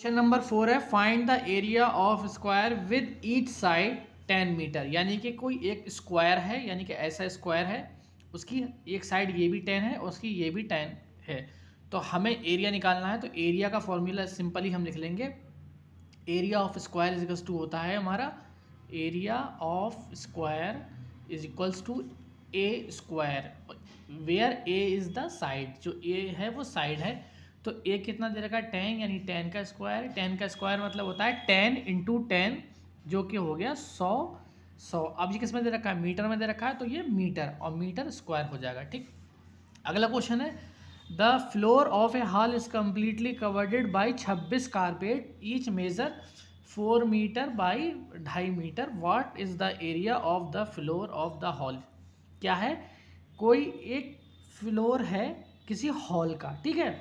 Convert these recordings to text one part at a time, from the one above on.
Question number 4 है find the area of square with each side 10 metre. यानी कि कोई एक स्क्वायर है, यानी कि ऐसा स्क्वायर है, उसकी एक साइड ये भी 10 है और उसकी ये भी 10 है। तो हमें एरिया निकालना है। तो एरिया का फॉर्मूला सिंपली हम लिख लेंगे, area of square is equals to होता है हमारा area of square is equals to a square, where a is the side. जो ए है वो साइड है। तो ए कितना दे रखा है 10, यानी 10 का स्क्वायर। 10 का स्क्वायर मतलब होता है 10 इंटू 10, जो कि हो गया 100। अब ये किस में दे रखा है, मीटर में दे रखा है, तो ये मीटर और मीटर स्क्वायर हो जाएगा। ठीक, अगला क्वेश्चन है the floor of a hall is completely covered by 26 carpet, each measure 4 metre by 2.5 metre. What is the area of the floor of the hall. क्या है, कोई एक फ्लोर है किसी हॉल का, ठीक है,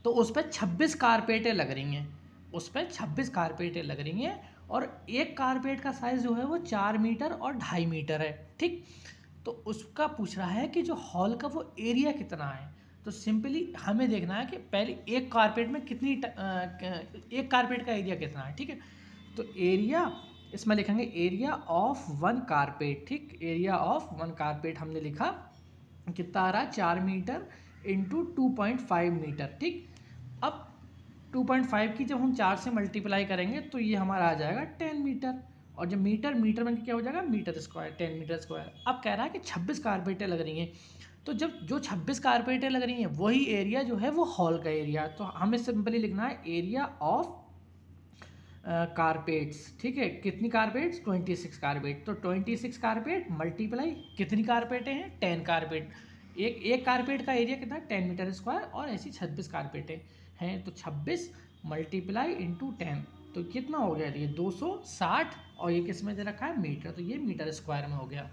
तो उस पर 26 कारपेटें लग रही हैं, उस पर 26 कारपेटें लग रही हैं और एक कारपेट का साइज़ जो है वो 4 मीटर और 2.5 मीटर है। ठीक, तो उसका पूछ रहा है कि जो हॉल का वो एरिया कितना है। तो सिंपली हमें देखना है कि पहले एक कारपेट में कितनी एक कारपेट का एरिया कितना है। ठीक है, तो एरिया इसमें लिखेंगे एरिया ऑफ वन कारपेट। ठीक, एरिया ऑफ वन कारपेट हमने लिखा, कितना आ रहा है 4 मीटर इंटू 2.5 मीटर। ठीक, अब 2.5 की जब हम 4 से मल्टीप्लाई करेंगे तो ये हमारा आ जाएगा 10 मीटर, और जब मीटर मीटर में क्या हो जाएगा मीटर स्क्वायर, 10 मीटर स्क्वायर। अब कह रहा है कि 26 कारपेटें लग रही हैं, तो जब जो 26 कारपेटें लग रही हैं वही एरिया जो है वो हॉल का एरिया। तो हमें सिंपली लिखना है एरिया ऑफ कारपेट्स। ठीक है, कितनी कारपेट्स, 26 कारपेट। तो 26 कारपेट मल्टीप्लाई कितनी कारपेटें हैं, 10 कारपेट। एक कारपेट का एरिया कितना है 10 मीटर स्क्वायर, और ऐसी 26 कारपेटें हैं, तो 26 मल्टीप्लाई इंटू 10, तो कितना हो गया, ये 260, और ये किस में दे रखा है मीटर, तो ये मीटर स्क्वायर में हो गया।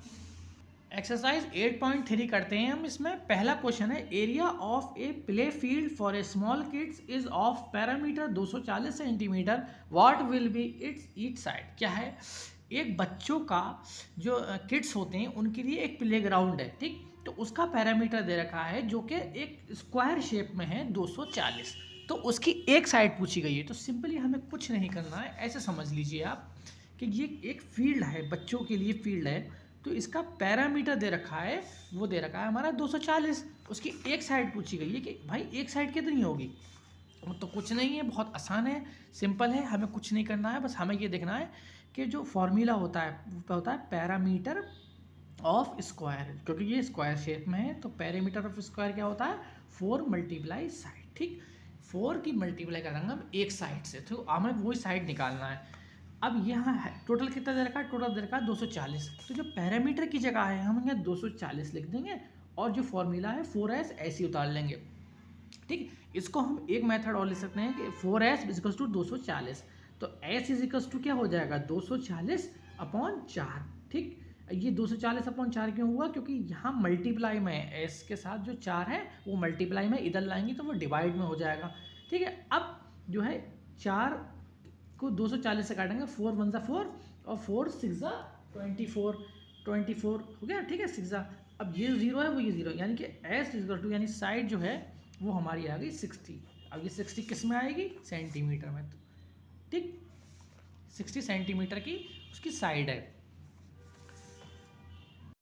एक्सरसाइज 8.3 करते हैं हम। इसमें पहला क्वेश्चन है area of a play field for a small kids is of parameter 240 centimetre, what will be it's each side. क्या है, एक बच्चों का जो किड्स होते हैं उनके लिए एक प्ले ग्राउंड है, ठीक, तो उसका पैरामीटर दे रखा है जो कि एक स्क्वायर शेप में है 240, तो उसकी एक साइड पूछी गई है। तो सिंपली हमें कुछ नहीं करना है, ऐसे समझ लीजिए आप कि ये एक फील्ड है, बच्चों के लिए फील्ड है, तो इसका पैरामीटर दे रखा है, वो दे रखा है हमारा 240, उसकी एक साइड पूछी गई है कि भाई एक साइड कितनी होगी। तो कुछ नहीं है, बहुत आसान है, सिंपल है, हमें कुछ नहीं करना है, बस हमें ये देखना है कि जो फॉर्मूला होता है वो होता है पैरामीटर ऑफ स्क्वायर, क्योंकि ये स्क्वायर शेप में है, तो पैरामीटर ऑफ स्क्वायर क्या होता है 4 मल्टीप्लाई साइड। ठीक, 4 की मल्टीप्लाई करेंगे हम एक साइड से, तो हमें वही साइड निकालना है। अब यहाँ टोटल कितना दे रखा है, टोटल दे रखा है 240, तो जो पैरामीटर की जगह है हम यहाँ 240 लिख देंगे, और जो फॉर्मूला है 4s ऐसे उतार लेंगे। ठीक, इसको हम एक मेथड और ले सकते हैं कि 4s इजिकल्स टू 240, तो s इजिकल्स टू क्या हो जाएगा 240 अपॉन 4। ठीक, ये 240 अपॉन 4 क्यों हुआ, क्योंकि यहाँ मल्टीप्लाई में s के साथ जो 4 है वो मल्टीप्लाई में इधर लाएंगे तो वो डिवाइड में हो जाएगा। ठीक है, अब जो है 4 को 240 से काटेंगे, 4 1 4 और 4 6 24 हो गया। ठीक है, 6, अब ये 0 है वो ये 0, यानी कि s इक्वल टू, यानी साइड जो है वो हमारी आ गई 60। अब ये 60 किस में आएगी, सेंटीमीटर में। तो ठीक, 60 सेंटीमीटर की उसकी साइड है।